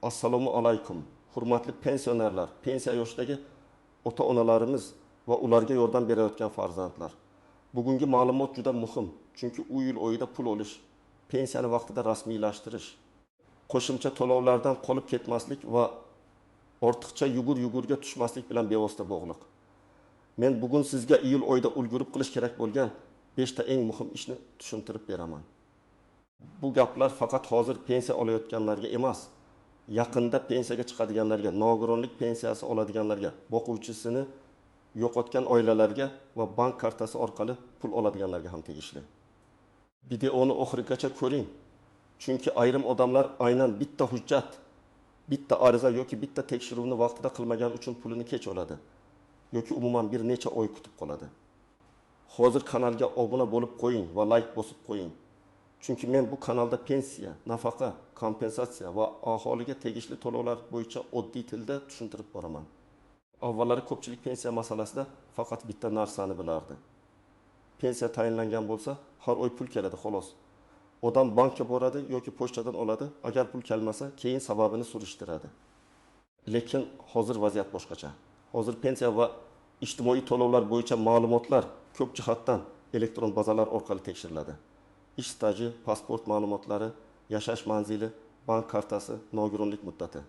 Assalomu alaykum. Hurmatli pensionerlar, pensiya yoshidagi ota-onalarimiz va ularga yordam berayotgan farzandlar. Bugungi ma'lumot juda muhim, chunki u yil oyida pul olish, pensiyani vaqtida rasmiylashtirish, qo'shimcha to'lovlardan qolib ketmaslik va ortiqcha yugur-yugurga tushmaslik bilan bevosita bog'liq. Men bugun sizga iyul oyida ulgurib qilish kerak bo'lgan 5 ta eng muhim ishni tushuntirib beraman. Bu gaplar faqat hozir pensiya olayotganlarga emas, yaqinda pensiyaga chiqadiganlarga, nogironlik pensiyasi oladiganlarga, boquvchisini yo'qotgan oilalarga va bank kartasi orqali pul oladiganlarga ham tegishli. Videoni oxirigacha ko'ring. Chunki ayrim odamlar aynan bitta hujjat, bitta ariza yoki bitta tekshiruvni vaqtida qilmagan uchun pulini kech oladi yoki umuman bir necha oy kutib qoladi. Hozir kanalga obuna bo'lib qo'ying va like bosib qo'ying. Chunki men bu kanalda pensiya, nafaqa, kompensatsiya va aholiga tegishli to'lovlar bo'yicha oddiy tilda tushuntirib boraman. Avvallari ko'pchilik pensiya masalasida faqat bitta narsani bilardi. Pensiya tayinlangan bo'lsa, har oy pul keladi xolos. Odam bankka boradi yoki pochtadan oladi, agar pul kelmasa, keyin sababini surishtiradi. Lekin hozir vaziyat boshqacha. Hozir pensiya va ijtimoiy to'lovlar bo'yicha ma'lumotlar ko'p jihatdan elektron bazalar orqali tekshiriladi. Ish staji, pasport ma'lumotlari, yashash manzili, bank kartasi, nogironlik muddati.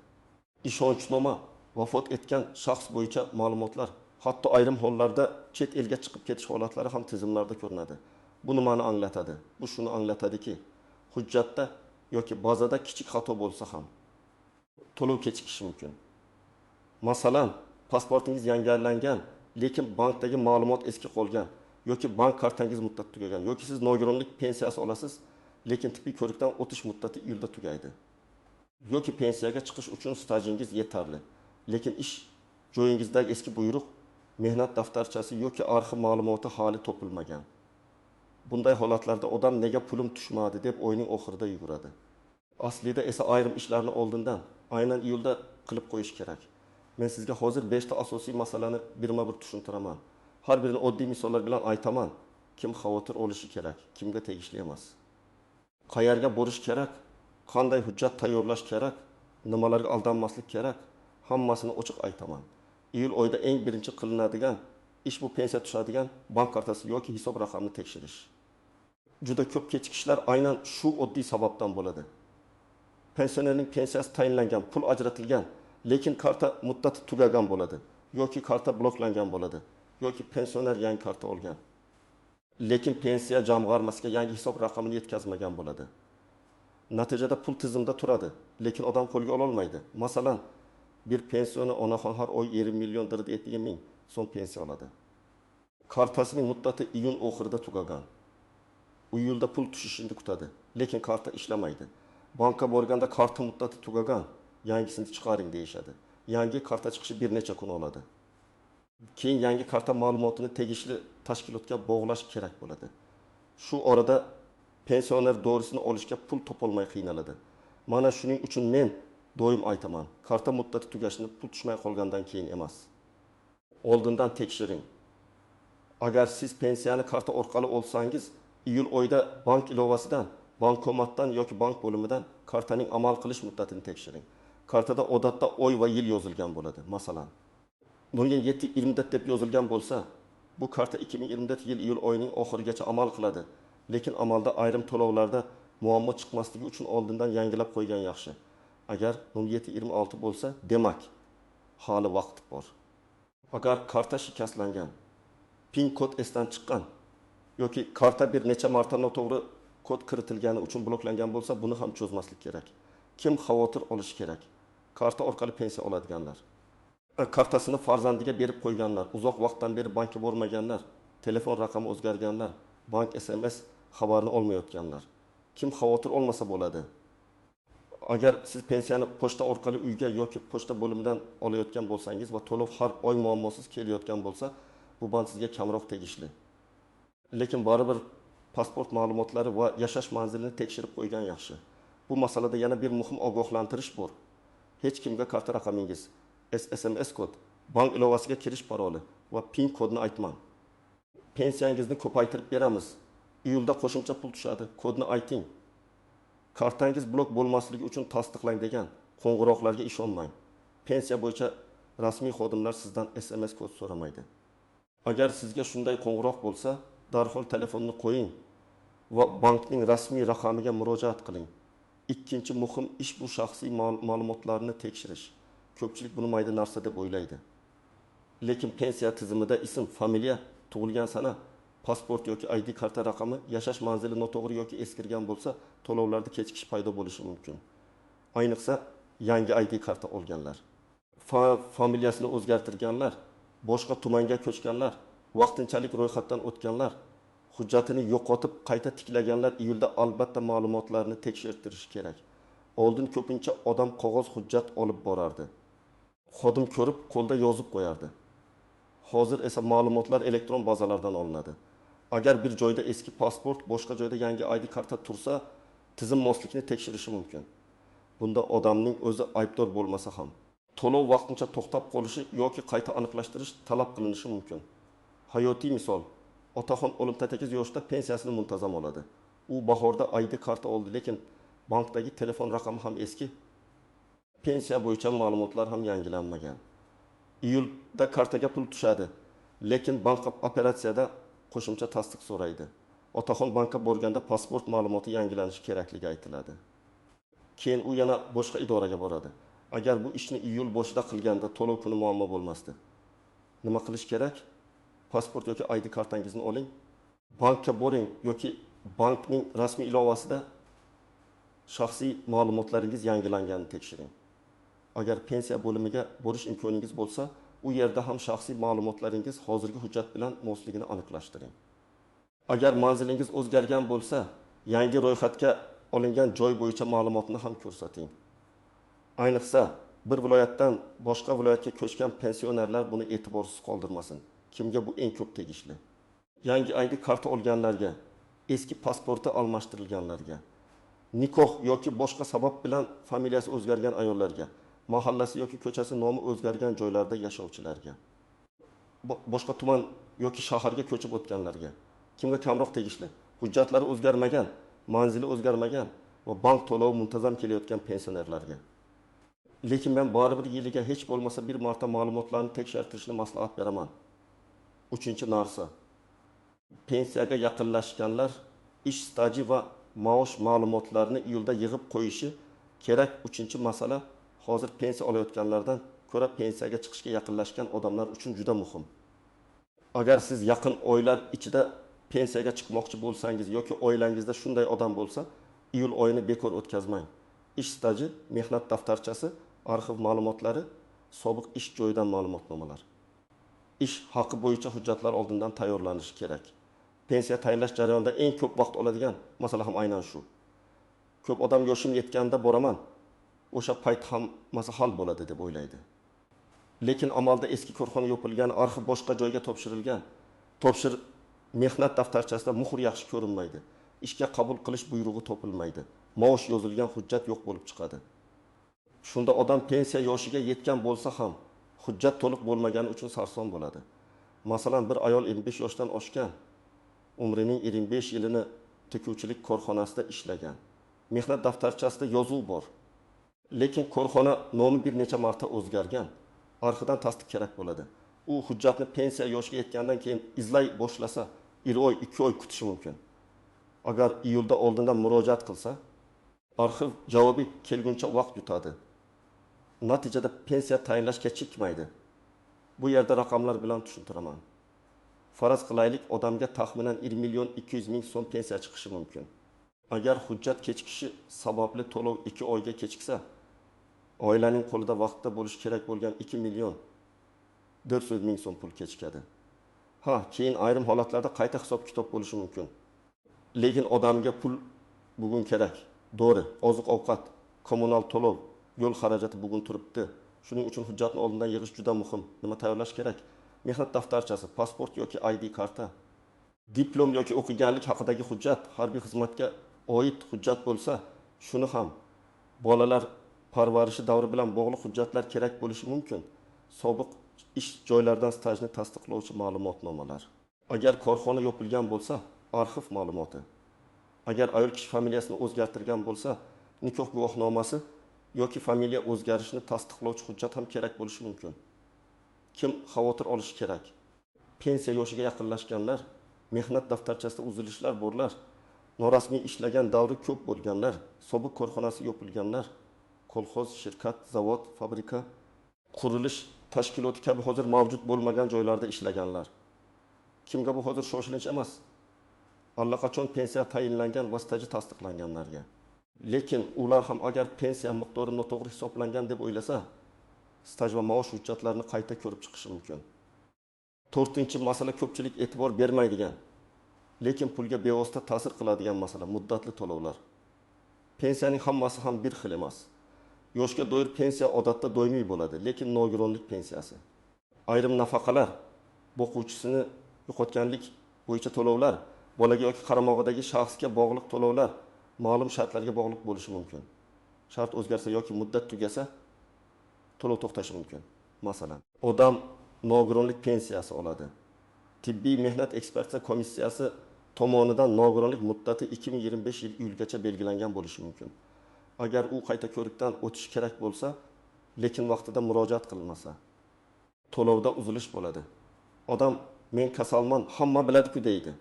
Ishonchnoma, vafot etgan shaxs bo'yicha ma'lumotlar, hatto ayrim hollarda chet elga chiqib ketish holatlari ham tizimlarda ko'rinadi. Bu nimani anglatadi? Bu shuni anglatadiki, hujjatda yoki bazada kichik xato bo'lsa ham to'lov kechikishi mumkin. Masalan, pasportingiz yangilangan, lekin bankdagi ma'lumot eski qolgan yoki bank kartangiz muddati tugagan yoki siz nogironlik pensiyasi olasiz, lekin tibbiy ko'rikdan o'tish muddati iyulda tugaydi. Yoki pensiyaga chiqish uchun stajingiz yetarli, lekin ish joyingizdagi eski buyruq, mehnat daftarchasi yoki arxiv ma'lumoti hali topilmagan. Bunday holatlarda odam nega pulim tushmadi deb o'yning oxirida yuguradi. Aslida esa ayrim ishlarni oldindan aynan iyulda qilib qo'yish kerak. Men sizga hozir 5 ta asosiy masalani birma-bir tushuntiraman. Har birini oddiy misollar bilan aytaman. Kim xavotir olishi kerak, kimga tegishli emas. Qayerga borish kerak, qanday hujjat tayyorlash kerak, nimalarga aldanmaslik kerak, hammasini ochiq aytaman. Iyul oyida eng birinchi qilinadigan ish bu pensiya tushadigan bank kartasi yoki hisob raqamini tekshirish. Juda ko'p kechikishlar aynan shu oddiy sababdan bo'ladi. Pensionerning pensiyasi tayinlangan, pul ajratilgan, lekin karta muddati tugagan bo'ladi yoki karta bloklangan bo'ladi yoki pensioner yangi karta olgan. Lekin pensiya jamg'armasiga yangi hisob raqamini yetkazmagan bo'ladi. Natijada pul tizimda turadi, lekin odam qo'lga ola olmaydi. Masalan, bir pensioni onaxon har oy 20 million ming so'm pensiya oladi. Kartasining muddati iyun oxirida tugagan. U yilda pul tushishini kutadi, lekin karta ishlamaydi. Banka borganda karta muddati tugagan, yangisini chiqaring deyishadi. Yangi karta chiqishi bir necha kun oladi. Keyin yangi karta ma'lumotini tegishli tashkilotga bog'lash kerak bo'ladi. Shu orada pensioner dorisini olishga pul topolmay qiynaladi. Mana shuning uchun men doim aytaman, karta muddati tugashini pul tushmay qolgandan keyin emas. Oldindan tekshiring. Agar siz pensiyani karta orqali olsangiz, iyul oyida bank ilovasidan, bankomatdan yoki bank bo'limidan kartaning amal qilish muddatini tekshiring. Kartada odatda oy va yil yozilgan bo'ladi. Masalan, 2024 deb yozilgan bo'lsa, bu karta 2024 yil iyul oyining oxirigacha amal qiladi. Lekin amalda ayrim to'lovlarda muammo chiqmasligi uchun oldindan yangilab qo'ygan yaxshi. Agar 0726 bo'lsa, demak, hali vaqt bor. Agar karta shikastlangan, PIN kod esdan chiqqan yoki karta bir necha marta noto'g'ri kod kiritilgani uchun bloklangan bo'lsa, buni ham cho'zmaslik kerak. Kim xavotir olishi kerak? Karta orqali pensiya oladiganlar. Kartasini farzandiga berib qo'yganlar, uzoq vaqtdan beri bankka bormaganlar, telefon raqami o'zgarganlar, bank SMS xabarini olmayotganlar. Kim xavotir olmasa bo'ladi. Agar siz pensiyani pochta orqali uyga yoki pochta bo'limidan olayotgan bo'lsangiz va to'lov har oy muammosiz kelayotgan bo'lsa, bu band sizga kamroq tegishli. Lekin baribir pasport ma'lumotlari va yashash manzilini tekshirib qo'ygan yaxshi. Bu masalada yana bir muhim ogohlantirish bor. Hech kimga karta raqamingiz, SMS kod, bank ilovasiga kirish paroli va PIN kodni aytmang. Pensiyangizni ko'paytirib beramiz. Iyulda qo'shimcha pul tushadi, kodni ayting. Kartangiz blok bo'lmasligi uchun tasdiqlang degan Qo'ng'iroqlarga ishonmang. Pensiya bo'yicha rasmiy xodimlar sizdan SMS kod so'ramaydi. Agar sizga shunday qo'ng'iroq bo'lsa, darhol telefonni qo'ying va bankning rasmiy raqamiga murojaat qiling. Ikkinchi muhim ish bu shaxsiy ma'lumotlarni tekshirish. Ko'pchilik buni mayda narsa deb o'ylaydi. Lekin pensiya tizimida ism, familiya, tug'ilgan sana, pasport yoki ID karta raqami, yashash manzili noto'g'ri yoki eskirgan bo'lsa, to'lovlarda kechikish paydo bo'lishi mumkin. Ayniqsa yangi ID karta olganlar, familiyasini o'zgartirganlar, boshqa tumanga ko'chganlar, vaqtinchalik ro'yxatdan o'tganlar, hujjatini yo'qotib qayta tiklaganlar iyulda albatta ma'lumotlarni tekshirtirish kerak. Oldin ko'pincha odam qog'oz hujjat olib borardi. Xodim ko'rib qo'lda yozib qo'yardi. Hozir esa ma'lumotlar elektron bazalardan olinadi. Agar bir joyda eski pasport, boshqa joyda yangi ID karta tursa, tizim moslikni tekshirishi mumkin. Bunda odamning o'zi aybdor bo'lmasa ham to'lov vaqtincha to'xtab qolishi yoki qayta aniqlashtirish talab qilinishi mumkin. Hayotiy misol: otaxon 18 yoshda pensiyasini muntazam oladi. U bahorda ID karta oldi, lekin bankdagi telefon raqami ham eski. Pensiya bo'yicha ma'lumotlar ham yangilanmagan. Iyulda kartaga pul tushadi, lekin bank operatsiyada qo'shimcha tasdiq so'raydi. Otaxon bankka borganda pasport ma'lumoti yangilanishi kerakligi aytiladi. Keyin u yana boshqa idoraga boradi. Agar bu ishni iyul boshida qilganda to'lov kuni muammo bo'lmasdi. Nima qilish kerak? Pasport yoki ID kartangizni oling, bankka boring yoki bankning rasmiy ilovasida shaxsiy ma'lumotlaringiz yangilanganini tekshiring. Agar pensiya bo'limiga borish imkoningiz bo'lsa, u yerda ham shaxsiy ma'lumotlaringiz hozirgi hujjat bilan mosligini aniqlashtiring. Agar manzilingiz o'zgargan bo'lsa, yangi ro'yxatga olingan joy bo'yicha ma'lumotni ham ko'rsating. Ayniqsa bir viloyatdan boshqa viloyatga ko'chgan pensionerlar buni e'tiborsiz qoldirmasin. Kimga bu eng ko'p tegishli? Yangi ID karta olganlarga, eski pasporti almashtirilganlarga, nikoh yoki boshqa sabab bilan familiyasi o'zgargan ayollarga, mahallasi yoki ko'chasi nomi o'zgargan joylarda yashovchilarga, boshqa tuman yoki shaharga ko'chib o'tganlarga. Kimga kamroq tegishli? Hujjatlari o'zgarmagan, manzili o'zgarmagan va bank to'lovi muntazam kelayotgan pensionerlarga. Lekin men baribir yiliga hech bo'lmasa bir marta ma'lumotlarni tekshirtirishni maslahat beraman. Uchinchi narsa: pensiyaga yaqinlashganlar ish staji va maosh ma'lumotlarini iyulda yig'ib qo'yishi kerak. Uchinchi masala hozir pensiya olayotganlardan ko'ra pensiyaga chiqishga yaqinlashgan odamlar uchun juda muhim. Agar siz yaqin oylar ichida pensiyaga chiqmoqchi bo'lsangiz yoki oilangizda shunday odam bo'lsa, iyul oyini bekor o'tkazmang. Ish staji, mehnat daftarchasi, arxiv ma'lumotlari, sobiq ish joyidan ma'lumotnomalar. Ish haqi bo'yicha hujjatlar oldindan tayyorlanishi kerak. Pensiya tayinlash jarayonida eng ko'p vaqt oladigan masala ham aynan shu. Ko'p odam yoshim yetganda boraman, o'sha payt ham hal bo'ladi deb o'ylaydi. Lekin amalda eski korxona yopilgan, arxiv boshqa joyga topshirilgan. Mehnat daftarchasida muhr yaxshi ko'rinmaydi. Ishga qabul qilish buyrug'i topilmaydi. Maosh yozilgan hujjat yo'q bo'lib chiqadi. Shunda odam pensiya yoshiga yetgan bo'lsa ham hujjat to'liq bo'lmagani uchun sarson bo'ladi. Masalan, bir ayol 25 yoshdan oshgan, umrining 25 yilini tikuvchilik korxonasida ishlagan. Mehnat daftarchasida yozuv bor. Lekin korxona nomi bir necha marta o'zgargan. Arxidan tasdiq kerak bo'ladi. U hujjatni pensiya yoshiga yetgandan keyin izlay boshlasa, 1 oy, 2 oy kutishi mumkin. Agar iyulda oldindan murojaat qilsa, arxiv javobi kelguncha vaqt yutadi. Natijada pensiya tayinlash kechikmaydi. Bu yerda raqamlar bilan tushuntiraman. Faraz qilaylik, odamga taxminan 1 million 200 ming so'm pensiya chiqishi mumkin. Agar hujjat kechikishi sababli to'lov 2 oyga kechiksa, oilaning qo'lida vaqtda bo'lishi kerak bo'lgan 2 million 400 ming so'm pul kechikadi. Keyin ayrim holatlarda qayta hisob-kitob bo'lishi mumkin. Lekin odamga pul bugun kerak. Dori, oziq-ovqat, kommunal to'lov, yo'l xarajati bugun turibdi. Shuning uchun hujjatni oldindan yig'ish juda muhim. Nima tayyorlash kerak? Mehnat daftarchasi, pasport yoki ID karta, diplom yoki o'qiganlik haqidagi hujjat, harbiy xizmatga oid hujjat bo'lsa, shuni ham. Bolalar parvarishi davri bilan bog'liq hujjatlar kerak bo'lishi mumkin. Sobiq ish joylaridan stajni tasdiqlovchi ma'lumotnomalar. Agar korxona yopilgan bo'lsa, arxiv ma'lumoti. Agar ayol kishi familiyasini o'zgartirgan bo'lsa, nikoh guvohnomasi yoki familiya o'zgarishini tasdiqlovchi hujjat ham kerak bo'lishi mumkin. Kim xavotir olishi kerak? Pensiya yoshiga yaqinlashganlar, mehnat daftarchasida uzilishlar borlar, norasmiy ishlagan davri ko'p bo'lganlar, sobiq korxonasi yopilganlar, kolxoz, shirkat, zavod, fabrika, qurilish tashkiloti kabi hozir mavjud bo'lmagan joylarda ishlaganlar. Kimga bu hozir shoshilinch emas? Allaqachon pensiya tayinlangan va staji tasdiqlanganlarga. Lekin ular ham agar pensiya miqdori noto'g'ri hisoblangan deb o'ylasa, staj va maosh hujjatlarini qayta ko'rib chiqishi mumkin. 4-masala ko'pchilik e'tibor bermaydigan, lekin pulga bevosita ta'sir qiladigan masala muddatli to'lovlar. Pensiyaning hammasi ham bir xil emas. Yoshga doir pensiya odatda doimiy bo'ladi, lekin nogironlik pensiyasi, ayrim nafaqalar, o'quvchisini yo'qotganlik bo'yicha to'lovlar, bolaga yoki qaramog'idagi shaxsga bog'liq to'lovlar ma'lum shartlarga bog'liq bo'lishi mumkin. Shart o'zgarsa yoki muddat tugasa, to'lov to'xtashi mumkin. Masalan, odam nogironlik pensiyasi oladi. Tibbiy mehnat ekspertiza komissiyasi tomonidan nogironlik muddati 2025 yil iyulgacha belgilangan bo'lishi mumkin. Agar u qayta ko'rikdan o'tish kerak bo'lsa, lekin vaqtida murojaat qilinmasa, to'lovda uzilish bo'ladi. Odam men kasalman, hamma biladi-ku deydi.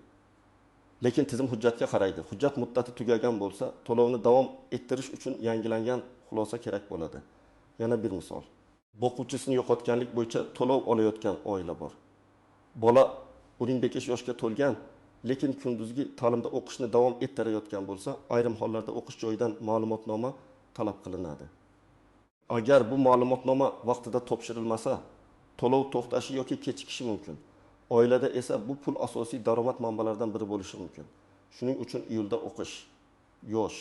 Lekin tizim hujjatga qaraydi. Hujjat muddati tugagan bo'lsa, to'lovni davom ettirish uchun yangilangan xulosa kerak bo'ladi. Yana bir misol. O'quvchisini yo'qotganlik bo'yicha to'lov olayotgan oila bor. Bola 15 yoshga to'lgan, lekin kunduzgi ta'limda o'qishni davom ettirayotgan bo'lsa, ayrim hollarda o'qish joyidan ma'lumotnoma talab qilinadi. Agar bu ma'lumotnoma vaqtida topshirilmasa, to'lov to'xtashi yoki kechikishi mumkin. Oilada esa bu pul asosiy daromad manbalaridan biri bo'lishi mumkin. Shuning uchun iyulda o'qish, yosh,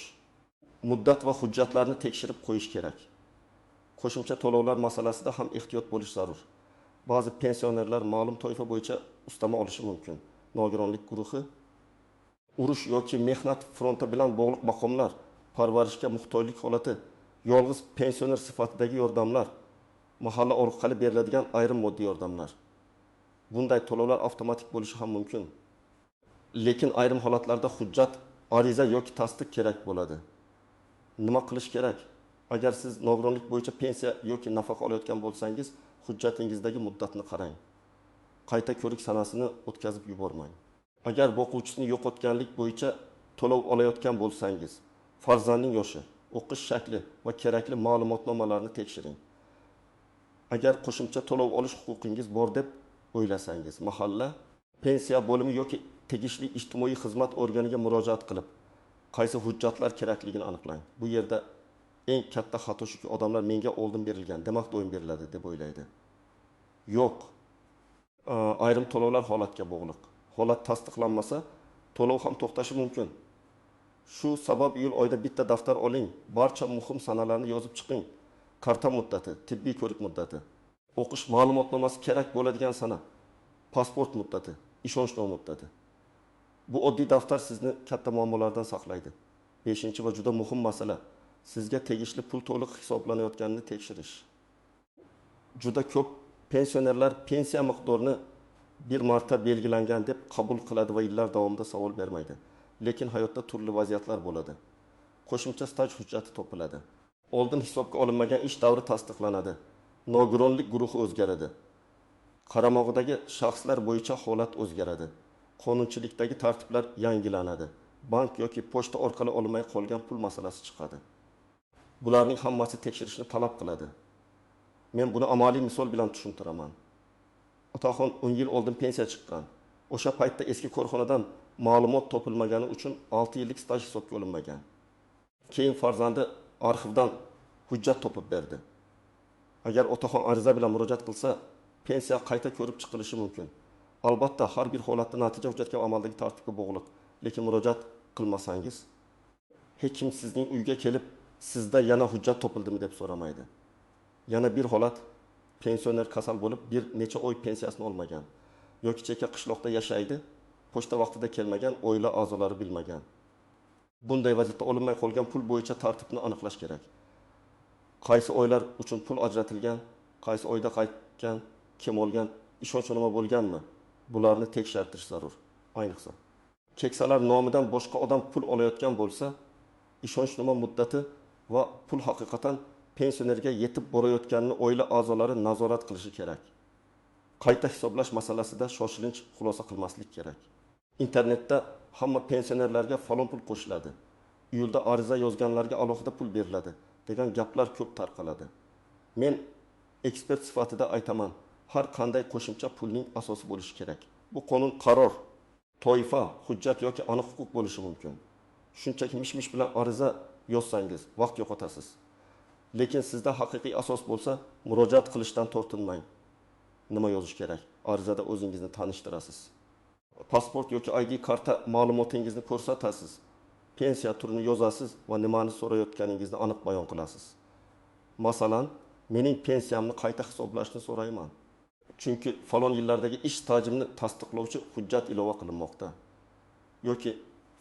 muddat va hujjatlarni tekshirib qo'yish kerak. Qo'shimcha to'lovlar masalasida ham ehtiyot bo'lish zarur. Ba'zi pensionerlar ma'lum toifa bo'yicha ustama olishi mumkin. Nogironlik guruhi, urush yoki mehnat fronti bilan bog'liq maqomlar, parvarishga muhtojlik holati, yolg'iz pensioner sifatidagi yordamlar, mahalla orqali beriladigan ayrim moddiy yordamlar. Bunday to'lovlar avtomatik bo'lishi ham mumkin. Lekin ayrim holatlarda hujjat, ariza yoki tasdiq kerak bo'ladi. Nima qilish kerak? Agar siz nogironlik bo'yicha pensiya yoki nafaqa olayotgan bo'lsangiz, hujjatingizdagi muddatni qarang. Qayta ko'rik sanasini o'tkazib yubormang. Agar o'quvchisini yo'qotganlik bo'yicha to'lov olayotgan bo'lsangiz, farzandning yoshi, o'qish shakli va kerakli ma'lumotnomalarni tekshiring. Agar qo'shimcha to'lov olish huquqingiz bor deb o'ylasangiz, mahalla, pensiya bo'limi yoki tegishli ijtimoiy xizmat organiga murojaat qilib, qaysi hujjatlar kerakligini aniqlang. Bu yerda eng katta xato shuki, odamlar menga oldin berilgan, demak doim beriladi deb o'ylaydi. Yo'q. Ayrim to'lovlar holatga bog'liq. Holat tasdiqlanmasa, to'lov ham to'xtashi mumkin. Shu sabab iyul oyida bitta daftar oling, barcha muhim sanalarni yozib chiqing. Karta muddati, tibbiy ko'rik muddati, o'qish ma'lumotnomasi kerak bo'ladigan sana, pasport muddati, ishonchnoma muddati. Bu oddiy daftar sizni katta muammolardan saqlaydi. 5 va juda muhim masala, sizga tegishli pul to'liq hisoblanayotganini tekshirish. Juda ko'p pensionerlar pensiya miqdorini bir marta belgilangan deb qabul qiladi va yillar davomida savol bermaydi. Lekin hayotda turli vaziyatlar bo'ladi. Qo'shimcha staj hujjati topiladi. Oldin hisobga olinmagan ish davri tasdiqlanadi. Nogironlik guruhi o'zgaradi. Qaramog'idagi shaxslar bo'yicha holat o'zgaradi. Qonunchilikdagi tartiblar yangilanadi. Bank yoki pochta orqali olinmay qolgan pul masalasi chiqadi. Bularning hammasi tekshirishni talab qiladi. Men buni amaliy misol bilan tushuntiraman. Otaxon 10 yil oldin pensiya chiqqan. O'sha paytda eski korxonadan ma'lumot topilmagani uchun 6 yillik staj hisobga olinmagan. Keyin farzandi arxivdan hujjat topib berdi. Agar otaxon ariza bilan murojaat qilsa, pensiya qayta ko'rib chiqilishi mumkin. Albatta, har bir holatda natija hujjatga va amaldagi tartibga bog'liq. Lekin murojaat qilmasangiz, hech kim sizning uyga kelib, sizda yana hujjat topildimi deb so'ramaydi. Yana bir holat, pensioner kasal bo'lib, bir necha oy pensiyasini olmagan yoki chekka qishloqda yashaydi, pochta vaqtida kelmagan, oila a'zolari bilmagan. Bunday vaziyatda olinmay qolgan pul bo'yicha tartibni aniqlash kerak. Qaysi oylar uchun pul ajratilgan, qaysi oyda qaytgan, kim olgan, ishonchnoma bo'lganmi? Bularni tekshirtirish zarur. Ayniqsa, keksalar nomidan boshqa odam pul olayotgan bo'lsa, ishonchnoma muddati va pul haqiqatan pensionerga yetib borayotganini oila a'zolari nazorat qilishi kerak. Qayta hisoblash masalasida shoshilinch xulosa qilmaslik kerak. Internetda hamma pensionerlarga falon pul qo'shiladi, iyulda ariza yozganlarga alohida pul beriladi degan gaplar ko'p tarqaladi. Men ekspert sifatida aytaman, har qanday qo'shimcha pulning asosi bo'lishi kerak. Bu qonun, qaror, toifa, hujjat yoki aniq huquq bo'lishi mumkin. Shunchaki mish-mish bilan ariza yozsangiz vaqt yo'qotasiz. Lekin sizda haqiqiy asos bo'lsa, murojaat qilishdan tortinmang. Nima yozish kerak? Arizada o'zingizni tanishtirasiz. Pasport yoki ID karta ma'lumotingizni ko'rsatasiz. Pensiya turini yozasiz va nimani so'rayotganingizni aniq bayon qilasiz. Masalan, mening pensiyamni qayta hisoblashni so'rayman. Chunki falon yillardagi ish stajimni tasdiqlovchi hujjat ilova qilinmoqda. Yoki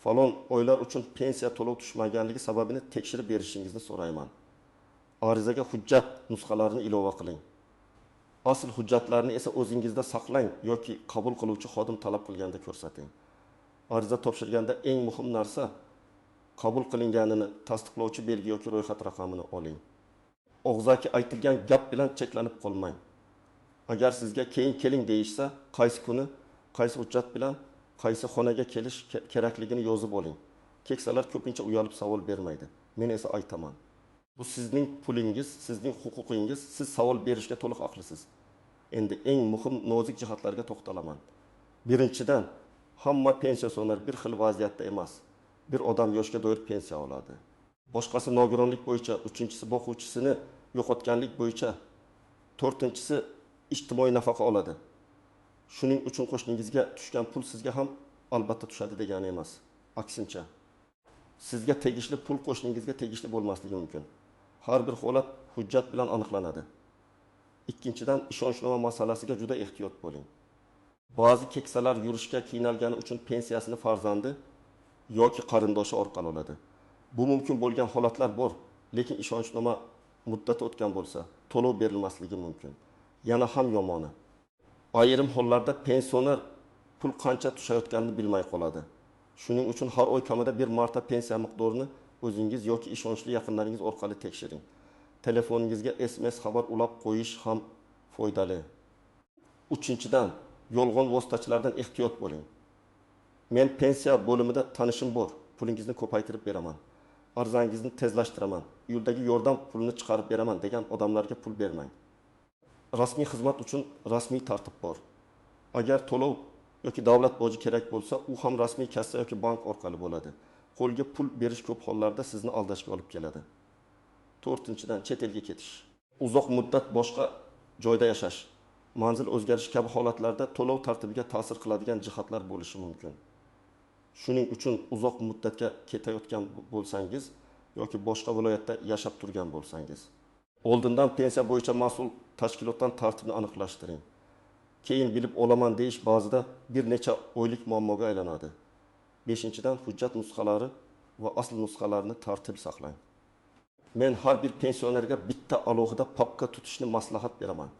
falon oylar uchun pensiya to'lov tushmaganligi sababini tekshirib berishingizni so'rayman. Arizaga hujjat nusxalarini ilova qiling. Asl hujjatlarni esa o'zingizda saqlang yoki qabul qiluvchi xodim talab qilganda ko'rsating. Ariza topshirganda eng muhim narsa qabul qilinganini tasdiqlovchi belgi yoki ro'yxat raqamini oling. Og'zaki aytilgan gap bilan cheklanib qolmang. Agar sizga keyin keling deyishsa, qaysi kuni, qaysi hujjat bilan, qaysi xonaga kelish kerakligini yozib oling. Keksalar ko'pincha uyalib savol bermaydi. Men esa aytaman. Bu sizning pulingiz, sizning huquqingiz, siz savol berishga to'liq haqlisiz. Endi eng muhim nozik jihatlarga to'xtalaman. Birinchidan, hamma pensioner bir xil vaziyatda emas. Bir odam yoshga doir pensiya oladi. Boshqasi nogironlik bo'yicha, uchinchisi boquvchisini yo'qotganlik bo'yicha, to'rtinchisi ijtimoiy nafaqa oladi. Shuning uchun qo'shningizga tushgan pul sizga ham albatta tushadi degani emas. Aksincha, sizga tegishli pul qo'shningizga tegishli bo'lmasligi mumkin. Har bir holat hujjat bilan aniqlanadi. Ikkinchidan, ishonchnoma masalasiga juda ehtiyot bo'ling. Ba'zi keksalar yurishga qiynalgani uchun pensiyasini farzandi yoki qarindoshi orqali oladi. Bu mumkin bo'lgan holatlar bor, lekin ishonchnoma muddati o'tgan bo'lsa, to'lov berilmasligi mumkin. Yana ham yomoni, ayrim hollarda pensioner pul qancha tushayotganini bilmay qoladi. Shuning uchun har oy kamida bir marta pensiya miqdorini o'zingiz yoki ishonchli yaqinlaringiz orqali tekshiring. Telefoningizga SMS xabar ulab qo'yish ham foydali. Uchinchidan, yolg'on vositachilardan ehtiyot bo'ling. Men pensiya bo'limida tanishim bor, pulingizni ko'paytirib beraman, arzangizni tezlashtiraman, iyuldagi yordam pulini chiqarib beraman degan odamlarga pul bermang. Rasmiy xizmat uchun rasmiy tartib bor. Agar to'lov yoki davlat boji kerak bo'lsa, u ham rasmiy kassa yoki bank orqali bo'ladi. Qo'lga pul berish ko'p hollarda sizni aldashga olib keladi. To'rtinchidan, chet elga ketish. Uzoq muddat boshqa joyda yashash, manzil o'zgarishi kabi holatlarda to'lov tartibiga ta'sir qiladigan jihatlar bo'lishi mumkin. Shuning uchun uzoq muddatga ketayotgan bo'lsangiz yoki boshqa viloyatda yashab turgan bo'lsangiz, oldindan pensiya bo'yicha mas'ul tashkilotdan tartibni aniqlashtiring. Keyin bilib olaman deyish ba'zida bir necha oylik muammoga aylanadi. Beshinchidan, hujjat nusxalari va asl nusxalarini tartib saqlang. Men har bir pensionerga bitta alohida papka tutishni maslahat beraman.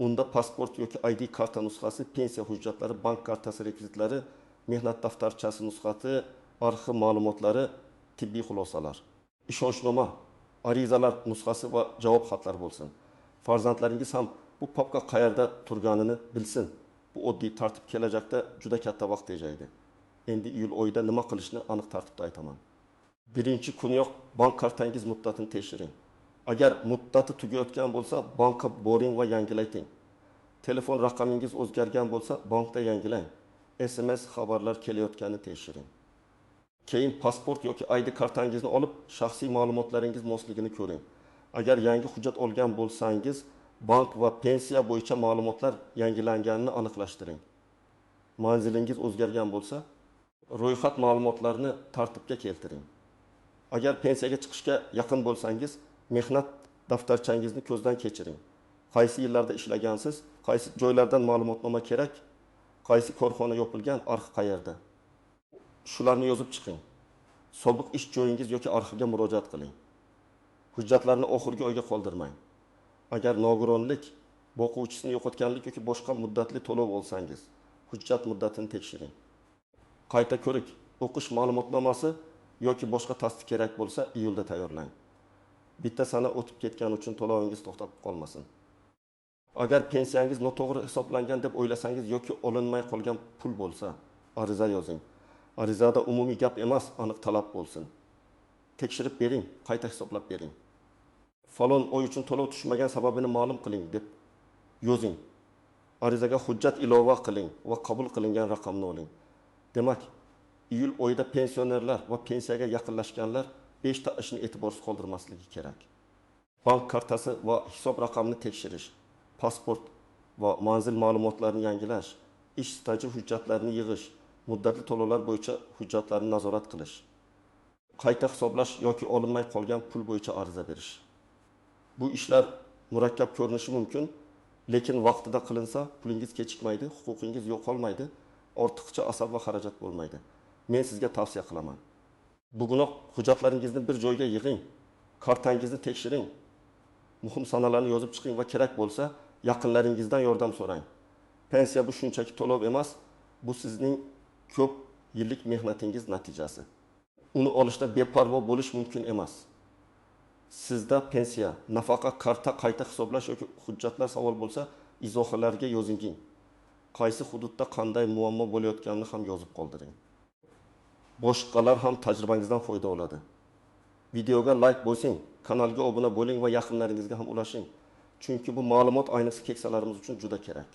Unda pasport yoki ID karta nusxasi, pensiya hujjatlari, bank kartasi rekvizitlari, mehnat daftarchasi nusxati, arxiv ma'lumotlari, tibbiy xulosalar, ishonchnoma, arizalar nusxasi va javob xatlari bo'lsin. Farzandlaringiz ham bu papka qayerda turganini bilsin. Bu oddiy tartib kelajakda juda katta vaqt tejaydi. Endi iyul oyida nima qilishni aniq tartibda aytaman. Birinchi kuniyoq bank kartangiz muddatini tekshiring. Agar muddati tugayotgan bo'lsa, bankka boring va yangilating. Telefon raqamingiz o'zgargan bo'lsa, bankda yangilang. SMS xabarlar kelayotganini tekshiring. Keyin pasport yoki ID kartangizni olib, shaxsiy ma'lumotlaringiz mosligini ko'ring. Agar yangi hujjat olgan bo'lsangiz, bank va pensiya bo'yicha ma'lumotlar yangilanganini aniqlashtiring. Manzilingiz o'zgargan bo'lsa, ro'yxat ma'lumotlarini tartibga keltiring. Agar pensiyaga chiqishga yaqin bo'lsangiz, mehnat daftarchangizni ko'zdan kechiring. Qaysi yillarda ishlagansiz, qaysi joylardan ma'lumotnoma kerak, qaysi korxona yopilgan, arxiv qayerda. Shularni yozib chiqing. Sobiq ish joyingiz yoki arxivga murojaat qiling. Hujjatlarni oxirgi oyga qoldirmang. Agar nogironlik, boquvchisini yo'qotganlik yoki boshqa muddatli to'lov olsangiz, hujjat muddatini tekshiring. Qayta ko'rik, o'qish ma'lumotnomasi yoki boshqa tasdiq kerak bo'lsa, iyulda tayyorlang. bitta sana o'tib ketgani uchun to'lovingiz to'xtab qolmasin. Agar pensiyangiz noto'g'ri hisoblangan deb o'ylasangiz yoki olinmay qolgan pul bo'lsa, ariza yozing. Arizada umumiy gap emas, aniq talab bo'lsin. Tekshirib bering, qayta hisoblab bering. Falon oy uchun to'lov tushmagan sababini ma'lum qiling deb yozing. Arizaga hujjat ilova qiling va qabul qilingan raqamni oling. Demak, iyul oyida pensionerlar va pensiyaga yaqinlashganlar 5 ta ishni e'tiborsiz qoldirmasligi kerak. Bank kartasi va hisob raqamini tekshirish, pasport va manzil ma'lumotlarini yangilash, ish staji hujjatlarini yig'ish, muddatli to'lovlar bo'yicha hujjatlarni nazorat qilish, qayta hisoblash yoki olinmay qolgan pul bo'yicha ariza berish. Bu ishlar murakkab ko'rinishi mumkin, lekin vaqtida qilinsa pulingiz kechikmaydi, huquqingiz yo'qolmaydi, ortiqcha asab va xarajat bo'lmaydi. Men sizga tavsiya qilaman. Bugunoq hujjatlaringizni bir joyga yig'ing, kartangizni tekshiring, muhim sanalarni yozib chiqing va kerak bo'lsa yaqinlaringizdan yordam so'rang. Pensiya bu shunchaki to'lov emas, bu sizning ko'p yillik mehnatingiz natijasi. Uni olishda beparvo bo'lish mumkin emas. Sizda pensiya, nafaqa, karta qayta hisoblash yoki hujjatlar savol bo'lsa, izohlarga yozing. Qaysi hududda qanday muammo bo'layotganini ham yozib qoldiring. Boshqalar ham tajribangizdan foyda oladi. Videoga like bosing, kanalga obuna bo'ling va yaqinlaringizga ham ulashing. Chunki bu ma'lumot ayniqsa keksalarimiz uchun juda kerak.